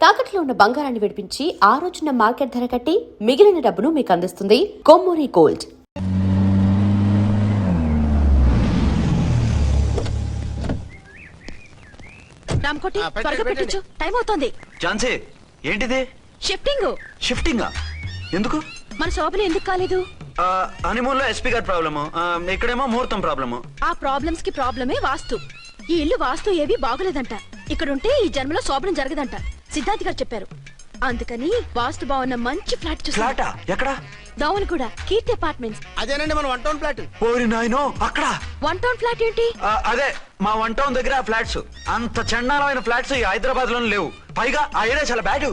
తాకట్లో ఉన్న బంగారాన్ని విడిపించి ఆ రోజున మార్కెట్ ధర కట్టి మిగిలిన డబ్బును మీకు అందిస్తుంది కొమ్మూరి గోల్డ్. రామకోటి త్వరగా పెట్టించు, టైం అవుతోంది. ఝాన్సీ, ఏంటిది? షిఫ్టింగా? ఎందుకు? మన శోభన ఎందుకు కాలేదు? హనీమూన్ లో ఎస్పీ గారి ప్రాబ్లము, ఇక్కడేమో ముహూర్తం ప్రాబ్లము. ఆ ప్రాబ్లమ్స్ కి ప్రాబ్లమే వాస్తు. ఈ ఇల్లు వాస్తు ఏవి బాగోలేదంట. ఇక్కడుంటే ఈ జన్మలో శోభనం జరగదంట సిద్ధాంతి గారు చెప్పారు. అందుకని వాస్తు బాగున్న మంచి ఫ్లాట్ ఫ్లాటా? ఎక్కడ? డౌన్ కూడా కీర్తి అపార్ట్మెంట్స్. అదేనండి మన 1 టౌన్ ఫ్లాట్. ఓరి నాయనో, అక్కడ 1 టౌన్ ఫ్లాట్ ఏంటి? అదే మా 1 టౌన్ దగ్గర ఫ్లాట్స్. అంత చండాలమైన ఫ్లాట్స్ ఈ హైదరాబాద్ లో లేవు. పైగా ఆ ఏరియా చాలా బ్యాడ్.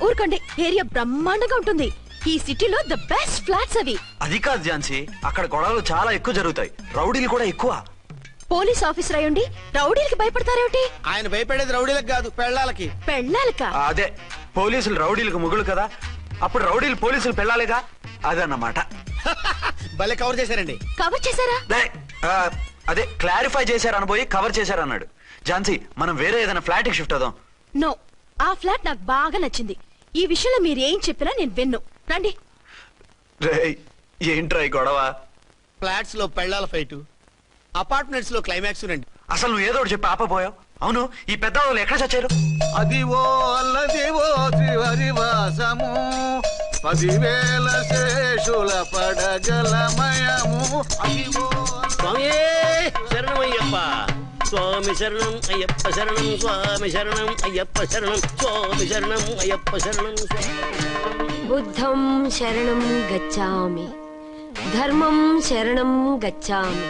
ఊరుకోండి, ఏరియా బ్రహ్మాండంగా ఉంటుంది. ఈ సిటీలో ద బెస్ట్ ఫ్లాట్స్ అవి. అది కాదు ఝాన్సీ, అక్కడ గొడవలు చాలా ఎక్కువ జరుగుతాయి, రౌడీలు కూడా ఎక్కువ. పోలీస్ ఆఫీసర్ అయ్యుండి రౌడీలకి భయపడతారేమిటి? ఆయన భయపడేది రౌడీలకు కాదు, పెళ్ళాలకి. పెళ్ళాలకా? అదే, పోలీసులు రౌడీలకు మొగులు కదా, అప్పుడు రౌడీలు పోలీసులు పెళ్ళాలిగా, అదన్నమాట. భలే కవర్ చేశారండి. కవర్ చేశారా? అదే క్లారిఫై చేశారనబోయి కవర్ చేశారన్నాడు. ఝాన్సీ, మనం వేరే ఏదైనా ఫ్లాట్ కి షిఫ్ట్ అవుదాం. నో, ఆ ఫ్లాట్ నాకు బాగా నచ్చింది. ఈ విషయంలో మీరు ఏం చెప్పినా నేను విన్ను. రండి. ఏంట్రా ఈ గొడవ? ఫ్లాట్స్ లో పెళ్ళాల ఫైట్, అపార్ట్మెంట్స్ లో క్లైమాక్స్ రండి. అసలు నువ్వు ఏదో చెప్పి ఆపపోయావు. అవును, ఈ పెద్ద వాళ్ళు ఎక్కడ చచ్చారు? అదివో అల్లదివో త్రివరివాసము 10,000 శేషుల పడగలమయము. అదివో స్వామి శరణమయ్యప్ప, స్వామి శరణం అయ్యప్ప శరణం, స్వామి శరణం అయ్యప్ప శరణం, స్వామి శరణం అయ్యప్ప శరణం. బుద్ధం శరణం గచ్చామి, ధర్మం శరణం గచ్చామి.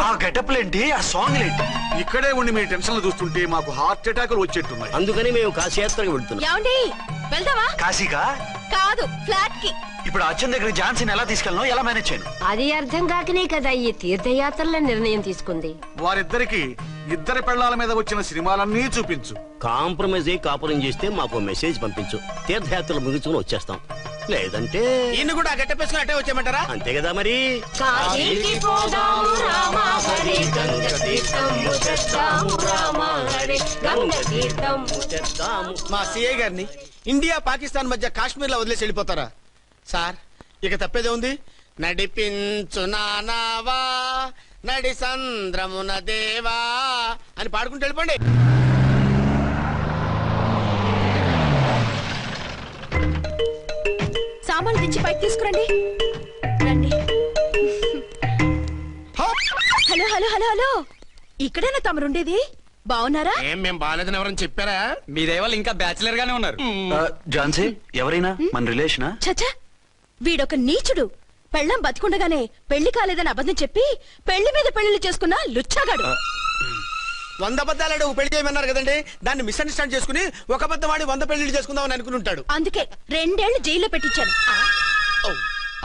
ఆ గెటప్లేంటి, ఆ సాంగ్ ఏంటి? ఇక్కడే ఉండి మీ టెన్షన్లు చూస్తుంటే మాకు హార్ట్ అటాకులు వచ్చేట్టున్నాయి. అందుకని మేము కాశీయాత్రకు వెళ్తున్నాం. ఏమండి, వెళ్దామా? కాశీగా? కాదు, ఫ్లాట్ కి. ఇప్పుడు అచ్చన్ దగ్గర ఝాన్సీని ఎలా తీసుకెళ్ళను, ఎలా మేనేజ్ చేయను? అది అర్థం కాకనే కదా ఈ తీర్థయాత్రల నిర్ణయం తీసుకుంది. వారిద్దరికి ఇద్దరి పెళ్ళాల మీద వచ్చిన సినిమాలన్నీ చూపించు. కాంప్రమైజ్ అయ్యి కాపురం చేస్తే మాకు మెసేజ్ పంపించు, తీర్థయాత్రలు ముగించుకుని వచ్చేస్తాం. లేదంటే ఈయన కూడా గట్టెప్పేసుకుని అట్టే వచ్చేయమంటారా? అంతే కదా మరి. కాశీకి పోదాము రామా హరి, గంగ తీర్థము తెద్దాము రామా హరి, గంగ తీర్థము తెద్దాము. మా సిఐ గారిని ఇండియా పాకిస్తాన్ మధ్య కాశ్మీర్ లో వదిలేసి వెళ్ళిపోతారా సార్? ఇక తప్పేదే ఉంది. నడిపించు నానావా నడి సంద్రమున దేవా అని పాడుకుంటూ వెళ్ళిపోండి. సామాన్లు దించి పైకి తీసుకురండి. రండి. హలో హలో హలో హలో, ఇక్కడేనా తమరుండేది? బాగున్నారా? ఏం మేము బాగాలేదని ఎవరని చెప్పారా? మీ దేవాళ్ళు ఇంకా బ్యాచిలర్ గానే ఉన్నారు. ఝాన్సీ, ఎవరైనా మన రిలేషనా? చచ్చా, వీడొక నీచుడు. పెళ్ళం బతికుండగానే పెళ్లి కాలేదని అబద్ధం చెప్పి పెళ్లి మీద పెళ్లిళ్ళు చేసుకున్న లుచ్చాగాడు. 100 అబద్ధాలు పెళ్లి చేయమన్నారు కదండి, దాన్ని మిస్అండర్స్టాండ్ చేసుకుని ఒక అబద్ధం వాడి 100 పెళ్లి చేసుకుందామని అనుకుని ఉంటాడు. అందుకే 2 ఏళ్లు జైల్లో పెట్టించాను.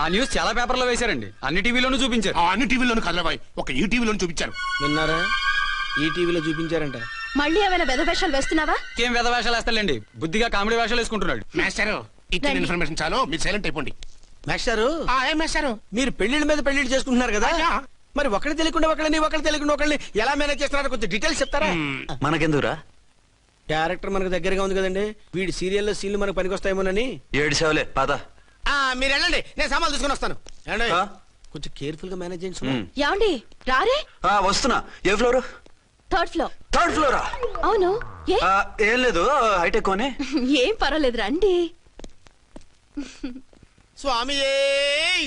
ఆ న్యూస్ చాలా పేపర్లో వేశారండి, అన్ని టీవీలోనూ చూపించారు. అన్ని టీవీలోను కదలబాయ్, ఒక ఈ టీవీలోను చూపించారు. విన్నారా? ఈ టీవీలో చూపించారంట. మళ్ళీ ఏమైనా వెధవేషాలు వేస్తున్నావా? ఏం వేద వేషాలు వేస్తాడండి, బుద్ధిగా కామెడీ వేషాలు వేసుకుంటున్నాడు. మాస్టారు, ఇచ్చిన ఇన్ఫర్మేషన్ చాలు, మీరు సైలెంట్ అయిపోండి. మాస్టారు, ఏం మాస్టారు? మీరు పెళ్లిళ్ళ మీద పెళ్లిళ్ళు చేసుకుంటున్నారు కదా, మరి ఒకళ్ళు తెలియకుండా ఒకళ్ళని ఒకళ్ళని ఎలా మేనేజ్ చేస్తున్నారో కొంచెం డీటెయిల్స్ చెప్తారా? మనకెందుకురా? క్యారెక్టర్ మనకు దగ్గరగా ఉంది కదండి, వీడి సీరియల్లో సీన్లు మనకు పనికొస్తాయేమోనని. 7 సేవలే పద. మీరు వెళ్ళండి, నేను సామాన్లు తీసుకుని వస్తాను. కొంచెం కేర్ఫుల్ గా మేనేజ్ చేయండి. యాండి రారే? వస్తున్నా. ఏ ఫ్లోర్? 3rd floor. 3rd ఫ్లోరా? అవును. ఏం లేదు, హైటెక్ కోనే. ఏం పర్వాలేదు, రండి. స్వామియే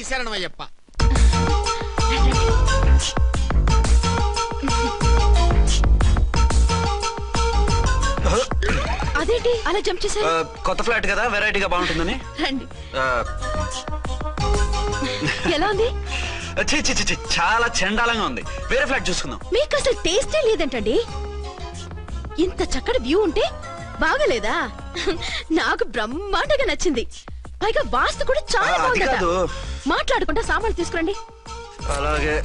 శరణమయ్యప్ప. అదేంటి అలా జంప్ చేశారు? కొత్త ఫ్లాట్ కదా, వెరైటీగా బాగుంటుందని. రండి. ఎలా ఉంది? చాలా చండాలంగా ఉంది, వేరే ఫ్లాట్ చూసుకుందాం. మీకు అసలు టేస్టే లేదంటండి. ఇంత చక్కటి వ్యూ ఉంటే బాగలేదా? నాకు బ్రహ్మాండంగా నచ్చింది. పైగా వాస్తు కూడా చాలా బాగుంది. మాట్లాడుకుంటా సామాన్లు తీసుకురండి. అలాగే.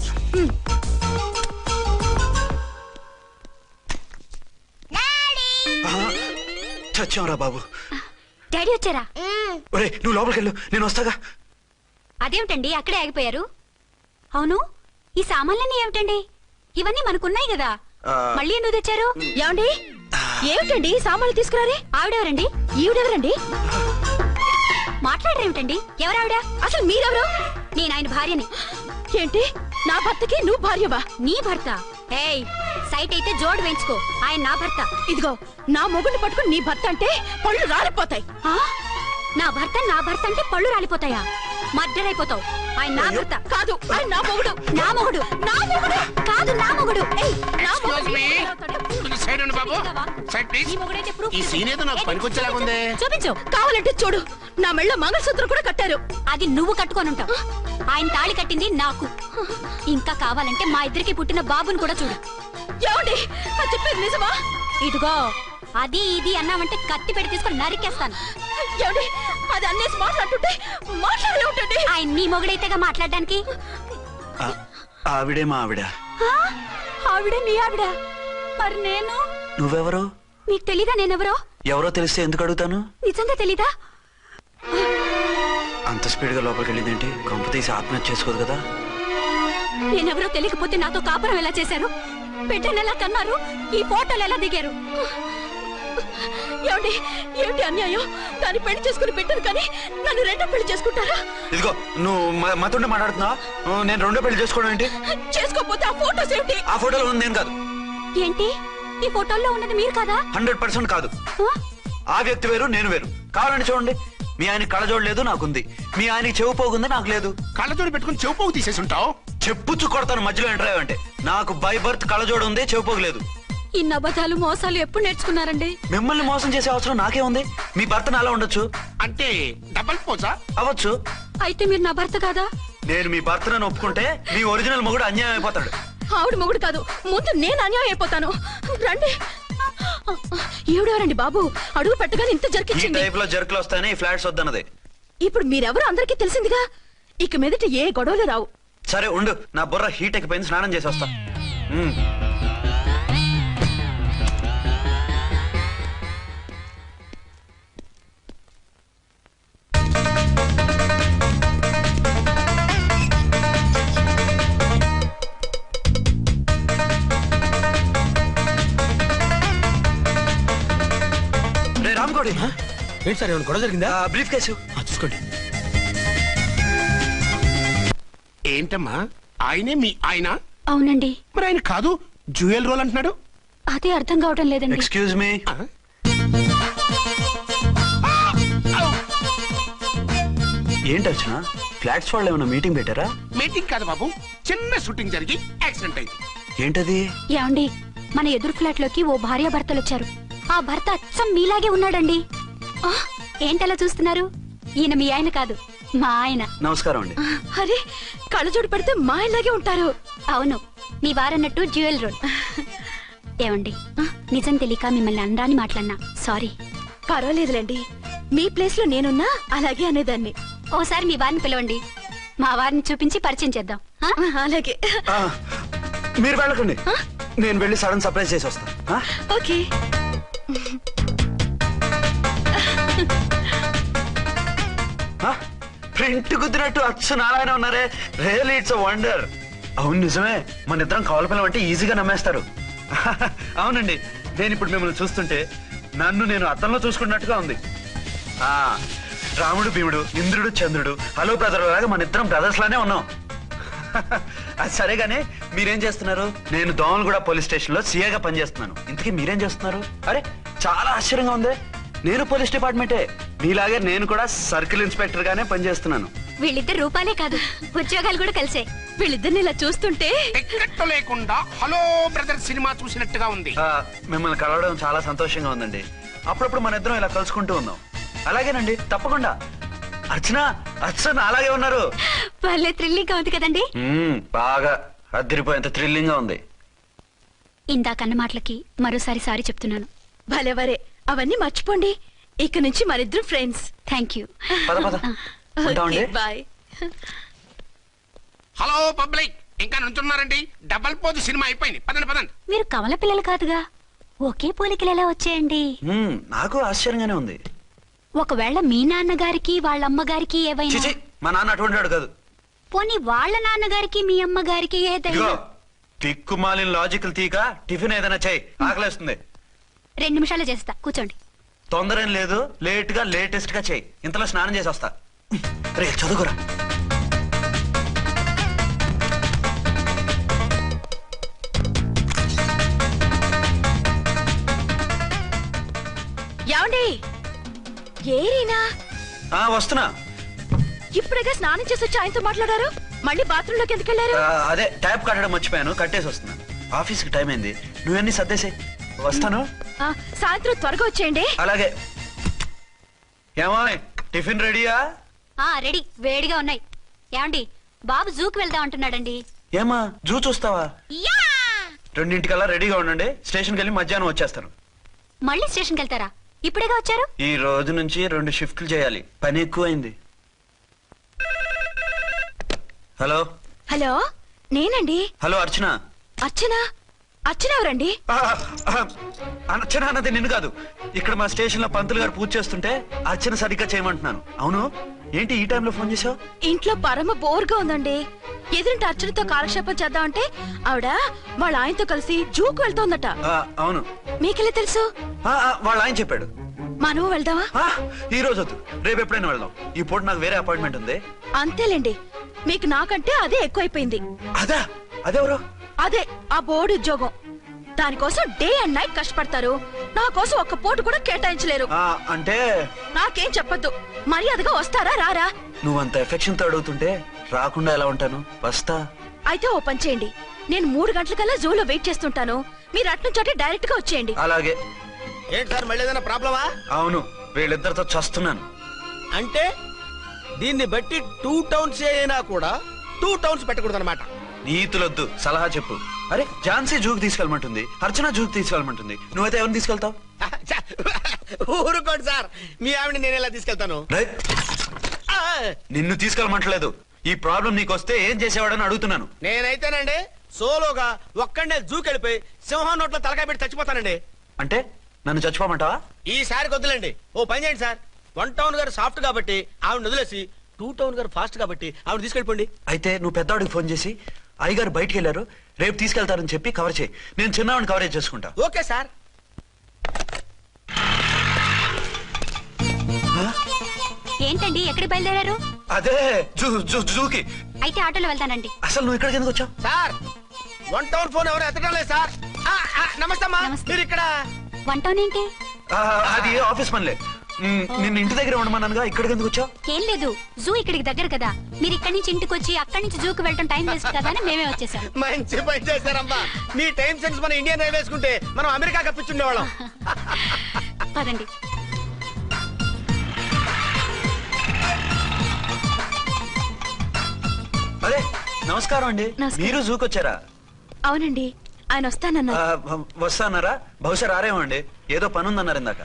చచ్చాంరా బాబు. డాడీ వచ్చారా? ఒరే, నువ్వు లోపలికి వెళ్ళు, నేను వస్తాగా. అదేమిటండి అక్కడే ఆగిపోయారు? అవును, ఈ సామాన్లన్నీ ఏమిటండి? ఇవన్నీ మనకున్నాయి కదా, మళ్ళీ ఎందుకు తెచ్చారు? ఏమండి, ఏమిటండి సామాన్లు తీసుకురారే? ఆవిడెవరండి? ఈవిడెవరండి? మాట్లాడరేమిటండి? ఎవరావిడ? అసలు మీరెవరు? నేను ఆయన భార్యని. ఏంటి నా భర్తకి నువ్వు భార్యవా? నీ భర్త? ఏయ్, సైట్ అయితే జోడు వేయించుకో. ఆయన నా భర్త. ఇదిగో నా మొగుడిని పట్టుకుని నీ భర్త అంటే పళ్ళు రాలిపోతాయి. ఆ? నా భర్త అంటే పళ్ళు రాలిపోతాయా? మర్డర్ అయిపోతావు. ఆయన నా భర్త కాదు, ఆయన నా మొగుడు. నా మొగుడు. నా మొగుడు కాదు, నా మొగుడు. ఏయ్, నా మొగుడు. సైడ్ ఉండు బాబు. Side please. నీ మొగుడైతే proof ఈ సీన్ ఏదో నాకు పనికొచ్చేలాగుందే. చూపించు. కావాలంటే చూడు, నా మెళ్ళ మంగళసూత్రం కూడా కట్టారు. అది నువ్వు కట్టుకొని ఉంటావు. ఆయన తాళి కట్టింది నాకు. ఇంకా కావాలంటే మా ఇద్దరికి పుట్టిన బాబుని కూడా చూడు. ఏమండి అది చెప్పేది నిజమా? ఇదిగో, అది ఇది అన్నావంటే కత్తి పెట్టి తీసుకొని నరికేస్తాను. ఏమండి అది అన్నేసి మాట్లాడుతుంటే మాట్లాడే ఉంటుంది. ఆయన నీ మొగుడైతేగా మాట్లాడడానికి. ఆవిడే మా ఆవిడ. ఆ? ఆవిడ నీ ఆవిడ? మరి నేను? నువ్వెవరు? నీకు తెలీదా నేనెవరో? ఎవరో తెలిస్తే ఎందుకు అడుగుతాను? నిజంగా తెలీదా? అంత స్పీడ్ గా లోపలికి వెళ్ళిందేంటి? కొంప తీసి ఆత్మహత్య చేసుకోదు కదా? నేనెవరో తెలియకపోతే నాతో కాపురం ఎలా చేశారు? బిడ్డను ఎలా కన్నారు? ఈ ఫోటోలు ఎలా దిగారు? ఏమండి ఏమిటి అన్యాయం? దాన్ని పెళ్లి చేసుకుని పెట్టాను కానీ నన్ను రెండో పెళ్లి చేసుకుంటారా? ఇదిగో నువ్వు మతుండే మాట్లాడుతున్నావా? నేను రెండో పెళ్లి చేసుకోవడం ఏంటి? చేసుకోకపోతే ఆ ఫోటోస్ ఏమిటి? ఆ ఫోటోలో ఉంది నేను కాదు. ఏంటి, ఈ ఫోటోల్లో ఉన్నది మీరు కాదా? 100% కాదు. ఆ? ఆ వ్యక్తి వేరు, నేను వేరు. కావాలంటే చూడండి, మీ ఆయన కళ్ళజోడు లేదు, నాకుంది. మీ ఆయనకి చెవు పోగుంది, నాకు లేదు. కళ్ళజోడు పెట్టుకుని చెవు పోగు తీసేసి ఉంటావు. చెప్పుచ్చు కొడతాను మధ్యలో ఎంటర్ అంటే. నాకు బై బర్త్ కళ్ళజోడు ఉంది, చెవు పోగు లేదు. ఇన్ని అబద్ధాలు మోసాలు ఎప్పుడు నేర్చుకున్నారండి? మిమ్మల్ని మోసం చేసే అవసరం నాకే ఉంది. మీ భర్తను అలా ఉండొచ్చు, అంటే డబల్ పోజా? అవ్వచ్చు. అయితే మీరు నా భర్త కాదా? నేను మీ భర్తను ఒప్పుకుంటే మీ ఒరిజినల్ మొగుడు అన్యాయం అయిపోతాడు. ఆవిడ మొగుడు కాదు, ముందు నేను అన్యాయం అయిపోతాను. రండి. ఈవిడెవరండి బాబు? అడుగు పెట్టగానే ఇంత ఈ జరికిచ్చింది. టైప్ లో జర్కులు వస్తాయని ఈ ఫ్లాట్స్ వద్దన్నది. ఇప్పుడు మీరెవరు అందరికీ తెలిసిందిగా. ఇక మీదట ఏ గొడవలు రావు. సరే ఉండు, నా బుర్ర హీట్ ఎక్కిపోయింది, స్నానం చేసి వస్తా. రే రామ్కోడి, ఏంటి సార్ ఏమైనా గొడవ జరిగిందా? బ్రీఫ్ కేసు చూసుకోండి. ఏంటమ్మా, ఆయనే మీ ఆయన? అవునండి. మరి ఆయన కాదు, జ్యూయల్ రోల్ అంటున్నాడు. అదే అర్థం కావడం లేదండి. Excuse me. ఆ? ఏంటి అర్చన, ఫ్లాట్స్ వాళ్ళు ఏమైనా మీటింగ్ పెట్టారా? మీటింగ్ కాదు బాబు, చిన్న షూటింగ్ జరిగి యాక్సిడెంట్ అయింది. ఏంటది? ఏమండి, మన ఎదురు ఫ్లాట్ లోకి ఓ భార్య భర్తలు వచ్చారు. ఆ భర్త అచ్చం మీలాగే ఉన్నాడండి. ఆ, ఏంటలా చూస్తున్నారు? ఈయన మీ ఆయన కాదు, మా ఆయన. నమస్కారం అండి. అరే కళ్ళజోడు పెడితే మా ఇలాగే ఉంటారు. అవును, మీ వారన్నట్టు జ్యువెల్ రోడ్. ఏమండి, నిజం తెలియక మిమ్మల్ని అందాన్ని మాట్లాడినా సారీ. పర్వాలేదులేండి, మీ ప్లేస్ లో నేనున్నా అలాగే అనేదాన్ని. ఓసారి మీ వారిని పిలవండి, మా వారిని చూపించి పరిచయం చేద్దాం. ఆ? అలాగే. ఆ, మీరు వెళ్ళకండి, నేను వెళ్ళి సడన్ సర్ప్రైజ్ చేసి వస్తా. ఓకే. ప్రింట్ కుదిరినట్టు అచ్చు నారాయణ ఉన్నారే, రియల్లీ ఇట్స్ వండర్. అవును నిజమే, మన ఇద్దరం కవల పిల్లం అంటే ఈజీగా నమ్మేస్తారు. అవునండి, నేను ఇప్పుడు మిమ్మల్ని చూస్తుంటే నన్ను నేను అద్దంలో చూసుకున్నట్టుగా ఉంది. ఆ రాముడు భీముడు, ఇంద్రుడు చంద్రుడు, హలో బ్రదర్ లాగా మన ఇద్దరం బ్రదర్స్ లానే ఉన్నాం. అది సరేగానే మీరేం చేస్తున్నారు? నేను దోమలగూడ పోలీస్ స్టేషన్ లో సీఏగా పనిచేస్తున్నాను. ఇంతకీ మీరేం చేస్తున్నారు? అరే చాలా ఆశ్చర్యంగా ఉంది, నేను పోలీస్ డిపార్ట్మెంటే, మీలాగే నేను కూడా సర్కిల్ ఇన్స్పెక్టర్ గానే పనిచేస్తున్నాను. వీళ్ళిద్దరు రూపాలే కాదు, ఉద్యోగాలు కూడా కలిసే. వీళ్ళిద్దరిని ఇలా చూస్తుంటే టిక్కెట్ లేకుండా హలో బ్రదర్ సినిమా చూసినట్టుగా ఉంది. మిమ్మల్ని కలవడం చాలా సంతోషంగా ఉందండి. అప్పుడప్పుడు మన ఇద్దరం ఇలా కలుసుకుంటూ ఉన్నాం. అలాగేనండి, తప్పకుండా. అర్చన, అర్చన అలాగే ఉన్నారు. వాళ్ళే థ్రిల్లింగ్ గా ఉంది కదండి. బాగా అదిరిపోయేంత థ్రిల్లింగ్ గా ఉంది. ఇందాకన్న మాటలకి మరోసారి సారీ చెప్తున్నాను. భలేవరే, అవన్నీ మర్చిపోండి. ఇక నుంచి మరిద్దరు ఫ్రెండ్స్. Thank you. పద పద, ఉంటామండి. బాయ్. హలో పబ్లిక్, ఇంకా నుంచున్నారండి? డబల్ పోజ్ సినిమా అయిపోయింది, పదండి పదండి. మీరు కమల పిల్లలు కాదుగా, ఒకే పోలికలు ఎలా వచ్చాయండి? నాకు ఆశ్చర్యంగానే ఉంది. ఒకవేళ మీ నాన్నగారికి వాళ్ళ అమ్మగారికి ఏవైనా, చిచి, మా నాన్న అటువంటి వాడు కాదు. పోనీ వాళ్ళ నాన్నగారికి మీ అమ్మగారికి ఏదైనా. దిక్కుమాలిన లాజికల్ తీక టిఫిన్ ఏదైనా చేయి, ఆకలేస్తుంది. 2 నిమిషాలు చేస్తా, కూర్చోండి. తొందర ఏం లేదు, లేట్ గా లేటెస్ట్ గా చేయి. ఇంతలో స్నానం చేసి వస్తా. రే చదువుకురా. ఏమండి? ఏరీనా? వస్తున్నా. ఇప్పుడేగా స్నానం చేసి వచ్చి ఆయనతో మాట్లాడారు, మళ్ళీ బాత్రూమ్ లోకి ఎందుకు వెళ్ళారు? అదే ట్యాప్ కట్టడం మర్చిపోయాను, కట్టేసి వస్తున్నా. ఆఫీస్కి టైం అయింది, నువ్వన్నీ సర్దేసాయి. వస్తాను. సాయంత్రం త్వరగా వచ్చేయండి. అలాగే. ఏమో టిఫిన్ రెడీయా? రెడీ, వేడిగా ఉన్నాయి. ఏమండి, బాబు జూకి వెళ్దాం అంటున్నాడండి. ఏమా జూ చూస్తావా? 2:00కల్లా రెడీగా ఉండండి, స్టేషన్కి వెళ్ళి మధ్యాహ్నం వచ్చేస్తాను. మళ్ళీ స్టేషన్కి వెళ్తారా? ఇప్పుడేగా వచ్చారు. ఈ రోజు నుంచి 2 షిఫ్ట్లు చేయాలి, పని ఎక్కువైంది. హలో. హలో, నేనండి. హలో అర్చన. అర్చన? అర్చన ఎవరండి? అర్చన అన్నది నిన్ను కాదు. ఇక్కడ మా స్టేషన్ లో పంతులు గారు పూజ చేస్తుంటే అర్చన సరిగ్గా చేయమంటున్నాను. అవును, ఏంటి ఈ టైంలో ఫోన్ చేసావు? ఇంట్లో పరమ బోర్గా ఉందండి. ఎదురింటి అర్చనతో కాలక్షేపం చేద్దామంటే ఆవిడ వాళ్ళ ఆయనతో కలిసి జూకు వెళ్తోందట. అవును. మీకెలా తెలుసు? వాళ్ళ ఆయన చెప్పాడు. మనం వెళ్దామా? ఈ రోజు వద్దు, రేపు ఎప్పుడైనా వెళ్దాం. ఈ పూట నాకు వేరే అపాయింట్మెంట్ ఉంది. అంతేలేండి, మీకు నాకంటే అదే ఎక్కువైపోయింది. అదెవరు? అదే ఆ బోర్డు ఉద్యోగం. దానికోసం డే అండ్ నైట్ కష్టపడతారు, నా కోసం ఒక్క పూట కూడా కేటాయించలేరు. అంటే నాకేం చెప్పొద్దు, మర్యాదగా వస్తారా రారా? నువ్వంత ఎఫెక్షన్ తో అడుగుతుంటే రాకుండా ఎలా ఉంటాను? వస్తా. అయితే ఓ పని చేయండి, నేను 3 గంటలకల్లా జూలో వెయిట్ చేస్తుంటాను, మీరు అట్నుంచి డైరెక్ట్ గా వచ్చేయండి. అలాగే. ఏంటి సార్, మళ్ళీ ఏదైనా ప్రాబ్లమా? అవును, వీళ్ళిద్దరితో చస్తున్నాను. అంటే దీన్ని బట్టి 2 టౌన్స్ అయినా కూడా 2 టౌన్స్ పెట్టకూడదు అనమాట. నీతులొద్దు, సలహా చెప్పు. అరే ఝాన్సీ జూకి తీసుకెళ్ళమంటుంది, అర్చన జూకి తీసుకెళ్ళమంటుంది, నువ్వైతే ఎవరిని తీసుకెళ్తావు? ఊరుకోండి సార్, మీ ఆవిడ నేను ఎలా తీసుకెళ్తాను? నిన్ను తీసుకెళ్ళమంటలేదు. ఈ ప్రాబ్లం నీకు వస్తే ఏం చేసేవాడని అడుగుతున్నాను. నేనైతేనండి సోలోగా ఒక్కడే జూకెళ్ళిపోయి సింహం నోట్లో తలకాయ పెట్టి చచ్చిపోతానండి. అంటే నన్ను చచ్చిపోమంటావా? ఈసారి వద్దులేండి, ఓ పని చేయండి సార్. 1 టౌన్ గారు సాఫ్ట్ కాబట్టి ఆవిడ వదిలేసి 2 టౌన్ గారు ఫాస్ట్ కాబట్టి ఆవిడ తీసుకెళ్ళిపోండి. అయితే నువ్వు పెద్దవాడికి ఫోన్ చేసి అయ్యగారు బయటికి వెళ్ళారు, రేపు తీసుకెళ్తారని చెప్పి కవర్ చేయి. నేను చిన్నవాడిని కవరేజ్ చేసుకుంటా. Okay sir. ఏంటండి, ఎక్కడికి బయలుదేరారు? అదే జూకి. అయితే ఆటోలో వెళ్తానండి. అసలు నువ్వు ఇక్కడికి ఎందుకు వచ్చావు? సార్ 1 టౌన్ ఫోన్ ఎవరు ఎత్తడం లేదు సార్. నమస్తే అమ్మా. నమస్తే. మీరు ఇక్కడ? 1 టౌన్ ఏంటి? అది ఆఫీస్ పనిలే. నిన్ను ఇంటి దగ్గర ఉండమన్నానుగా, ఇక్కడికి ఎందుకు వచ్చావు? ఏం లేదు, జూ ఇక్కడికి దగ్గర కదా, మీరు ఇక్కడి నుంచి ఇంటికి వచ్చి అక్కడి నుంచి జూకి వెళ్ళటం టైం వేస్ట్ కదా అని మేమే వచ్చేసాం. మంచి పని చేశారమ్మా. మీ టైం సెన్స్ మన ఇండియన్ రైల్వేస్ కుంటే మనం అమెరికా కప్పించుండేవాళ్ళం. పదండి. అరే నమస్కారం అండి. నమస్కారం. మీరు జూకి వచ్చారా? అవునండి, ఆయన వస్తానన్నారు. వస్తానారా? బహుశా రారేమో అండి, ఏదో పని ఉందన్నారు ఇందాక.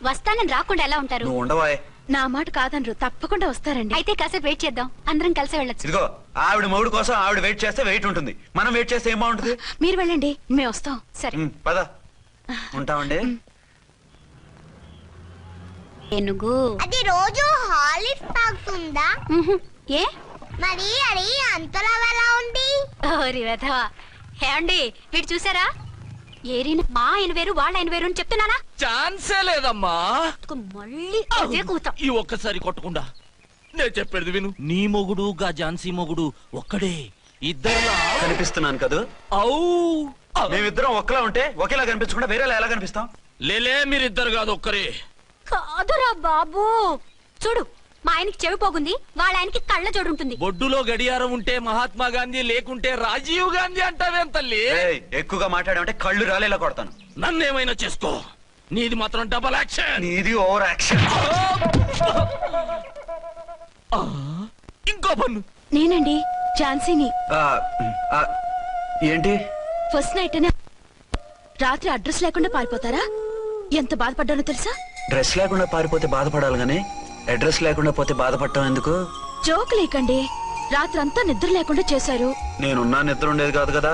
వస్తానని రాకుండా ఎలా ఉంటారు? నువ్వు ఉండవాయ్. నా మాట కాదనరు, తప్పకుండా వస్తారండి. అయితే కాసేపు వెయిట్ చేద్దాం, అందరం కలిసి వెళ్ళొచ్చు. ఇదిగో ఆవిడ మొగుడు కోసం ఆవిడ వెయిట్ చేస్తే వెయిట్ ఉంటుంది, మనం వెయిట్ చేస్తే ఏం బాగుంటుంది? మీరు వెళ్ళండి, మేము వస్తాం. సరే. పద. ఉంటామండి. ఏనుగు అది రోజు హాలిక్స్ తాగుతుందా? ఏ మరి అది అంతలా ఎలా ఉంది? ఓరి వెధవా. ఏమండి, వీడు చూసారా? ఏరిన మా ఆయన వేరు వాళ్ళ ఆయన వేరు అని చెప్తున్నానా? ఛాన్సే లేదమ్మా. మళ్ళీ అదే కూతాం. ఈ ఒక్కసారి కొట్టకుండా నేను చెప్పేది విను. నీ మొగుడు గా ఝాన్సీ మొగుడు ఒక్కడే, ఇద్దరులా కనిపిస్తున్నాను కదా? మేమిద్దరం ఒక్కలా ఉంటే ఒకేలా కనిపించకుండా వేరేలా ఎలా కనిపిస్తాం? లేలే, మీరిద్దరు కాదు ఒక్కరే. కాదురా బాబు, చూడు మా ఆయనకి చెవి పోగుంది, వాళ్ళ ఆయనకి కళ్ళ జోడు ఉంటుంది. బొడ్డులో గడియారం ఉంటే మహాత్మా గాంధీ, లేకుంటే రాజీవ్ గాంధీ అంటావేం తల్లి? ఎక్కువగా మాట్లాడామంటే కళ్ళు రాలేలా కొడతాను. నన్నేమైనా చేసుకో, నీది మాత్రం డబల్ యాక్షన్. నీది ఓవర్ యాక్షన్. ఇంకో పన్ను. నేనండి ఝాన్సీని. ఏంటి ఫస్ట్ నైట్ అనే రాత్రి అడ్రస్ లేకుండా పారిపోతారా? ఎంత బాధపడ్డానో తెలుసా? డ్రెస్ లేకుండా పారిపోతే బాధపడాలి గానీ అడ్రస్ లేకుండా పోతే బాధపడటం ఎందుకు? జోక్ లేకండి, రాత్రంతా నిద్ర లేకుండా చేశారు. నేనున్నా నిద్ర ఉండేది కాదు కదా.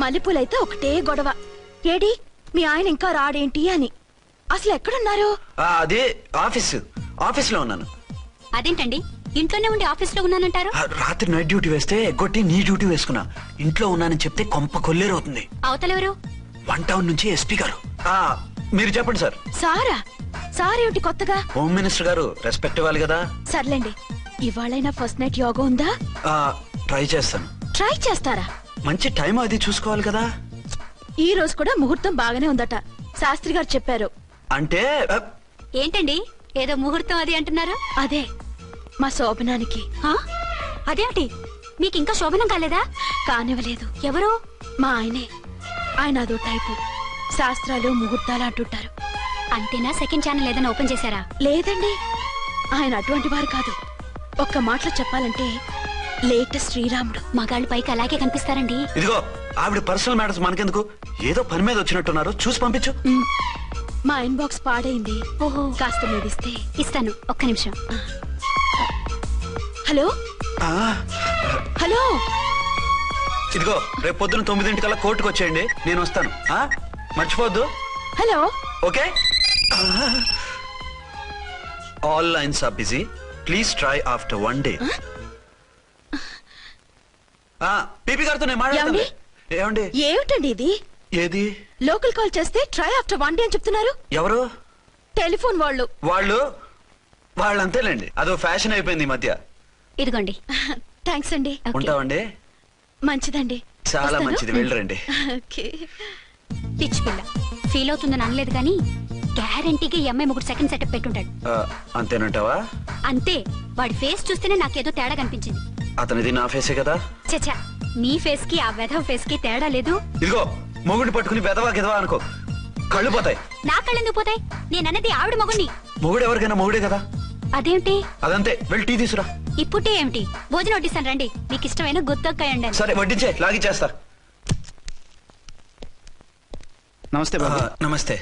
మల్లెపూలైతే ఒకటే గొడవ, ఏడి మీ ఆయన ఇంకా రాడేంటి అని. అసలు ఎక్కడున్నారు? అది ఆఫీస్ లో ఉన్నాను. అదేంటండి, ఇంట్లోనే ఉండి ఆఫీస్ లో ఉన్నానంటారు? రాత్రి నైట్ డ్యూటీ వేస్తే ఎగ్గొట్టి నీ డ్యూటీ వేసుకున్నా. ఇంట్లో ఉన్నానని చెప్తే కొంప కొల్లేరవుతుంది. అవతలెవరు? 1 టౌన్ నుంచి ఎస్పీ గారు. మీరు చెప్పండి సార్. సారా? సారేమిటి కొత్తగా? హోమ్ మినిస్టర్ గారు రెస్పెక్ట్ ఇవ్వాలి కదా. సర్లేండి, ఇవాళైనా ఫస్ట్ నైట్ యోగా ఉందా? ట్రై చేస్తాను. ట్రై చేస్తారా? మంచి టైం అది చూసుకోవాలి కదా. ఈ రోజు కూడా ముహూర్తం బాగానే ఉందట, శాస్త్రి గారు చెప్పారు. అంటే ఏంటండి ఏదో ముహూర్తం అది అంటున్నారు? అదే మా శోభనానికి. ఆ? అదేమిటి మీకు ఇంకా శోభనం కాలేదా? కానివ్వలేదు. ఎవరు? మా ఆయనే. ఆయన అదో టైపు, శాస్త్రాలు ముహూర్తాలు అంటుంటారు. అంతేనా? సెకండ్ ఛానల్ ఏదైనా ఓపెన్ చేశారా? లేదండి, ఆయన అటువంటి వారు కాదు. ఒక్క మాటలో చెప్పాలంటే లేటెస్ట్ శ్రీరాముడు. మగాళ్ళు పైకి అలాగే కనిపిస్తారండి. ఇదిగో ఆవిడ పర్సనల్ మ్యాటర్స్ మనకెందుకు, ఏదో పని మీద వచ్చినట్టున్నారు, చూసి పంపించు. మా ఇన్బాక్స్ పాడైంది. ఓహో, కాస్త మీరిస్తే. ఇస్తాను, ఒక్క నిమిషం. హలో హలో, ఇదిగో రేపు పొద్దున 9 కోర్టుకు వచ్చేయండి, నేను వస్తాను. మర్చిపోద్దు. Hello. Okay. All lines are busy, please try after 1 day. PP గారితో నేను మాట్లాడాను. ఏమండి? ఏమిటండి ఇది? ఏది? లోకల్ కాల్ చేస్తే ట్రై ఆఫ్టర్ 1 day అని చెప్తున్నారు. ఎవరు? టెలిఫోన్ వాళ్ళు. వాళ్ళు అంతేలేండి, అదో ఫ్యాషన్ అయిపోయింది ఈ మధ్య. ఇదిగోండి. థ్యాంక్స్ అండి. ఉంటామండి. మంచిదండి. చాలా మంచిది, వెళ్ళరండి. పిచ్చి పిల్ల ఫీల్ అవుతుందని అనలేదు కానీ గ్యారంటీగా ఈ అమ్మాయి ముగ్గురు సెకండ్ సెటప్ పెట్టుంటాడు. అంతేనంటావా? అంతే. వాడి ఫేస్ చూస్తేనే నాకేదో తేడా కనిపించింది. అతనిది నా ఫేసే కదా. చచ్చా, నీ ఫేస్ కి ఆ వెధవ ఫేస్ కి తేడా లేదు. ఇదిగో మొగుడిని పట్టుకుని వెధవా గిదవా అనుకో, కళ్ళు పోతాయి. నా కళ్ళు ఎందుకు పోతాయి? నేనన్నది ఆవిడ మొగుడిని. మొగుడు ఎవరికైనా మొగుడే కదా. అదేంటి? అదంతే, వెళ్ళి టీ తీసురా. ఇప్పుడే ఏమిటి? భోజనం వడ్డిస్తాను రండి, మీకు ఇష్టమైన గుత్తొక్కాయండి. సరే వడ్డించే, లాగిచ్చేస్తా. నమస్తే బాబు. నమస్తే.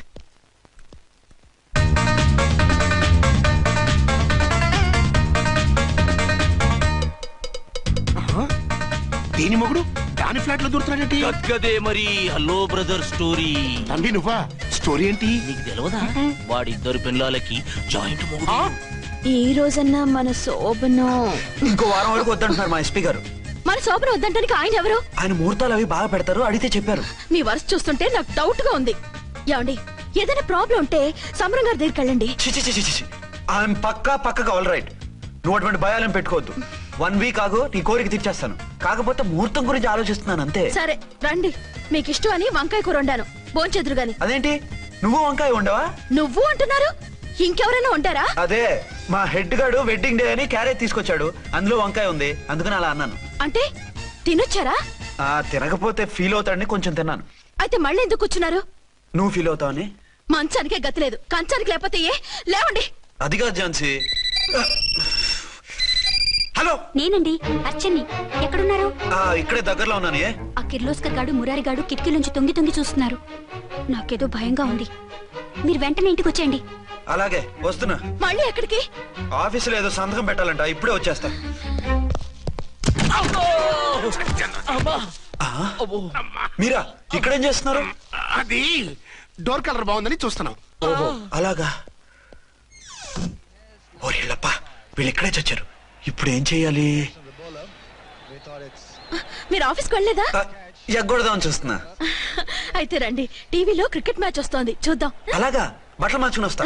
దీని మొగుడు దాని ఫ్లాట్ లో దూరుతున్నాడేంటి? గదే మరి. Hello brother story. తండ్రి నువ్వా? స్టోరీ ఏంటి? నీకు తెలియదా? వాడిద్దరు పిల్లలకి జాయింట్ మొగుడు. ఈ రోజన్నా మన శోభనం. ఇంకో వారం వరకు వద్దంటున్నారు మా ఎస్పీ గారు. మన శోభనం వద్దంటానికి ఆయన ఎవరు? ఆయన ముహూర్తాలు అవి బాగా పెడతారు, అడిగితే చెప్పారు. మీ వరుస చూస్తుంటే నాకు డౌట్ గా ఉంది. ఏమండి, ఏదైనా ప్రాబ్లం ఉంటే సమరం గారి దగ్గరికి వెళ్ళండి. ఆయన పక్కగా ఆల్ రైట్. నువ్వు అటువంటి భయాలను పెట్టుకోవద్దు. 1 week ఆగు, నీ కోరిక తీర్చేస్తాను. కాకపోతే ముహూర్తం గురించి ఆలోచిస్తున్నాను అంతే. సరే రండి, మీకు ఇష్టం అని వంకాయ కూర వండాను, భోంచెదురు గాని. అదేంటి నువ్వు వంకాయ ఉండవా? నువ్వు అంటున్నారు, ఇంకెవరైనా ఉంటారా? అదే మా హెడ్ గాడు వెడ్డింగ్ డే అని క్యారేజ్ తీసుకొచ్చాడు, అందులో వంకాయ ఉంది, అందుకని అలా అన్నాను. అంటే తినొచ్చారా? తినకపోతే ఫీల్ అవుతాడని కొంచెం తిన్నాను. అయితే మళ్ళీ ఎందుకు కూర్చున్నారు? నువ్వు ఫీల్ అవుతావని. మంచానికే గతి లేదు, కంచానికి లేకపోతే ఏ? లేవండి. అది కాదు ఝాన్సీ. హలో, నేనండి అర్చన్ని. ఎక్కడున్నారు? ఇక్కడే దగ్గరలో ఉన్నాను. ఆ కిర్లోస్కర్ గాడు మురారి గాడు కిటికీ నుంచి తొంగి చూస్తున్నారు. నాకేదో భయంగా ఉంది. మీరు వెంటనే ఇంటికి వచ్చేయండి. అలాగే వస్తున్నా. మళ్ళీ ఎక్కడికి? ఆఫీసులో ఏదో సంతకం పెట్టాలంట, ఇప్పుడే వచ్చేస్తా. మీరా ఇక్కడేం చేస్తున్నారు? అది డోర్ కలర్ బాగుందని చూస్తున్నాం. ఓహో అలాగా. ఓరేళ్ళప్ప, వీళ్ళు ఇక్కడే చచ్చారు. ఇప్పుడు ఏం చెయ్యాలి? మీరు ఆఫీస్కి వెళ్ళలేదా? ఎగ్గొడదామని చూస్తున్నా. అయితే రండి, టీవీలో క్రికెట్ మ్యాచ్ వస్తోంది, చూద్దాం. అలాగా, బట్టలు మార్చుకుని వస్తా.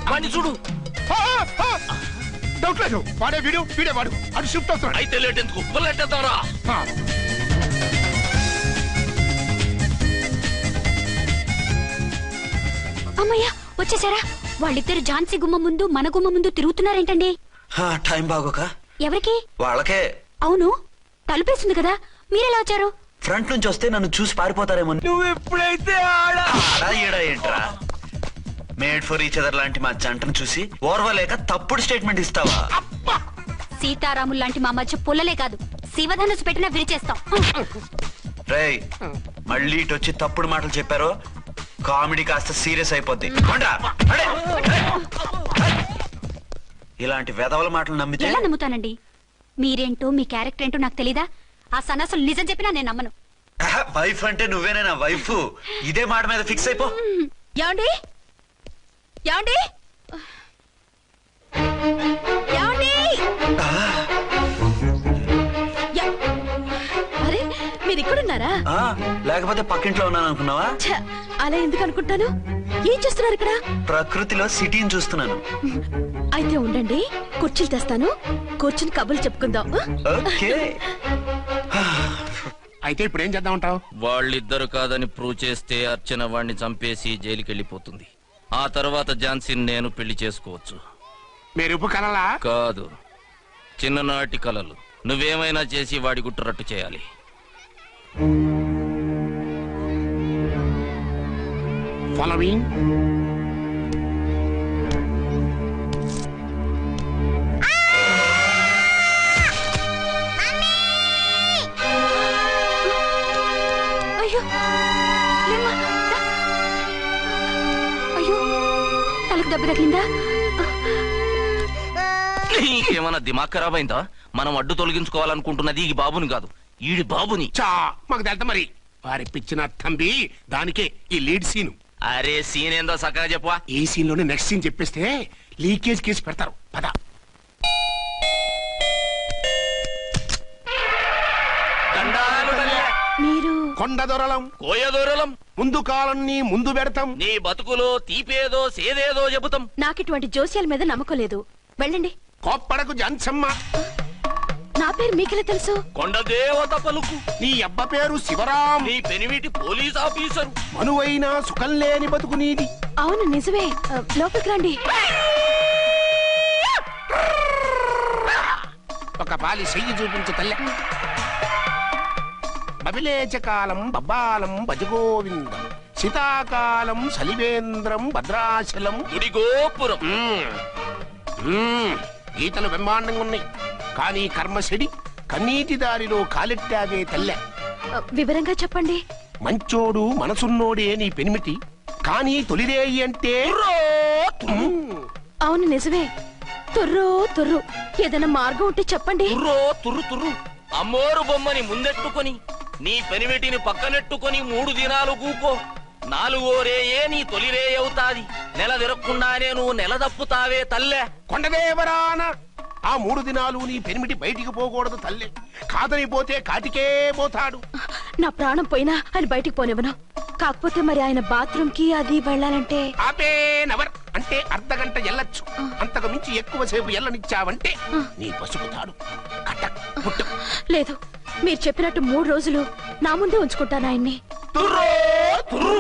వాడిని చూడు. డౌట్ లేదు, వాడే వీడే వాడు. అది షిఫ్ట్ అవుతాడు. అయితే లేట్ ఎందుకు, బుల్లెట్టేద్దాంరా. అమ్మయ్యా, వచ్చేసారా? వాళ్ళిద్దరు ఝాన్సీ గుమ్మ ముందు మన గుమ్మ ముందు తిరుగుతున్నారేంటండి? టైం బాగోక. ఎవరికి? వాళ్ళకే. అవును, తలుపేస్తుంది కదా, మీరెలా వచ్చారు? ఫ్రంట్ నుంచి వస్తే నన్ను చూసి పారిపోతారేమో. నువ్వు ఎప్పుడైతే ఏంట్రా, మేడ్ ఫర్ ఈచ్ అదర్ లాంటి మా జంటను చూసి ఓర్వలేక తప్పుడు స్టేట్మెంట్ ఇస్తావా? సీతారాములు లాంటి మా మధ్య పుల్లలే కాదు, శివధనుసు పెట్టినా విరిచేస్తాం. రేయ్, మళ్ళీ ఇటు వచ్చి తప్పుడు మాటలు చెప్పారో కామెడీ కాస్త సీరియస్ అయిపోద్ది. ఇలాంటి వెధవల మాటలు నమ్మితే ఎలా నమ్ముతానండి? మీరేంటో మీ క్యారెక్టర్ ఏంటో నాకు తెలీదా? ఆ సన్నాసులు నిజం చెప్పినా నేను నమ్మను. వైఫ్ అంటే నువ్వేనా వైఫ్? ఇదే మాట మీద ఫిక్స్ అయిపో. ఏమండి, ఏమండి, ఏమండి? యా- అరే మీరు ఇక్కడున్నారా? లేకపోతే పక్కింట్లో ఉన్నాను అనుకున్నావా? ఛ, అలా ఎందుకు అనుకుంటాను? ఏం చేస్తున్నారు ఇక్కడ? ప్రకృతిలో సిటీని చూస్తున్నాను. అయితే ఉండండి, కుర్చీలు తెస్తాను, కూర్చుని కబుర్లు చెప్పుకుందాం. ఓకే. అయితే ఇప్పుడు ఏం చేద్దాం అంటావు? వాళ్ళిద్దరు కాదని ప్రూవ్ చేస్తే అర్చన వాణ్ణి చంపేసి జైలుకి వెళ్ళిపోతుంది. ఆ తర్వాత ఝాన్సీని నేను పెళ్లి చేసుకోవచ్చు. మీరు ఉప్పు కలలా? కాదు, చిన్ననాటి కలలు. నువ్వేమైనా చేసి వాడి గుట్టురట్టు చేయాలి. ఫాలోయింగ్. అయ్యో లేమ్మా, దా. అయ్యో తలకు దెబ్బ తగిలిందా? నీకేమన్నా దిమాగ్ ఖరాబ్ అయిందా? మనం అడ్డు తొలగించుకోవాలనుకుంటున్నది ఈ బాబుని కాదు, ఈడి బాబుని. చా మాకు తెలుతా మరి. వారి పిచ్చిన తంబి దానికే ఈ లీడ్ సీన్. అరే సీన్ ఏందో సక్కగా చెప్పవా? ఈ సీన్ లోనే నెక్స్ట్ సీన్ చెప్పేస్తే లీకేజ్ కేసు పెడతారు. పద. మీరు కొండ దొరలం, కోయ దూరలం, ముందు కాలన్నీ ముందు పెడతాం. నీ బతుకులో తీపేదో సేదేదో చెబుతాం. నాకిటువంటి జోస్యాల మీద నమ్మకం లేదు. వెళ్ళండి. కోప్పడకు జన్సమ్మ. నా పేరు మీకెలా తెలుసు? కొండ దేవత పలుకు. నీ అబ్బ పేరు శివరాం. నీ పెనిమిటి పోలీస్ ఆఫీసరు. మనువైన సుఖం లేని బతుకు నీది. అవును నిజమే. లోపలికి రండి. ఒక పాలి చెయ్యి చూపించు తల్లె. బబిలేచకాలం బబ్బాలం భజగోవిందం, శీతాకాలం సలివేంద్రం భద్రాచలం. గుడి గోపురం. గీతలు బ్రహ్మాండంగా ఉన్నాయి, కానీ కర్మశడి కన్నీటి దారిలో కాలెట్టావే తల్లె. వివరంగా చెప్పండి. మంచోడు మనసున్నోడే నీ పెనిమిటి, కానీ తొలిరేయి అంటే అవును నిజమే. తుర్రు తుర్రు. ఏదైనా మార్గం ఉంటే చెప్పండి. తుర్రో తుర్రు తుర్రు. అమ్మోరు బొమ్మని ముందెట్టుకొని నీ పెనిమిటిని పక్కనెట్టుకొని 3 దినాలు కూకో. 4వ రేయే నీ తొలి రే అవుతాది. నెల తిరగకుండానే నువ్వు నెల తప్పుతావే తల్లే. కొండదేవరాన ఆ 3 దినాలు నీ పెనిమిటి బయటికి పోకూడదు తల్లే. కాదని పోతే కాటికే పోతాడు. నా ప్రాణం పోయినా ఆయన బయటికి పోనివ్వను. కాకపోతే మరి ఆయన బాత్రూమ్ కి అది వెళ్ళాలంటే ఆపేనవర్ అంటే అర్ధగంట ఎల్లొచ్చు. అంతకు మించి ఎక్కువసేపు ఎల్లనిచ్చావంటే నీ పసుపు తాడు కటక్ పుట్టు. లేదు, మీరు చెప్పినట్టు 3 రోజులు నా ముందే ఉంచుకుంటాను ఆయన్ని. తుర్రో తుర్రు.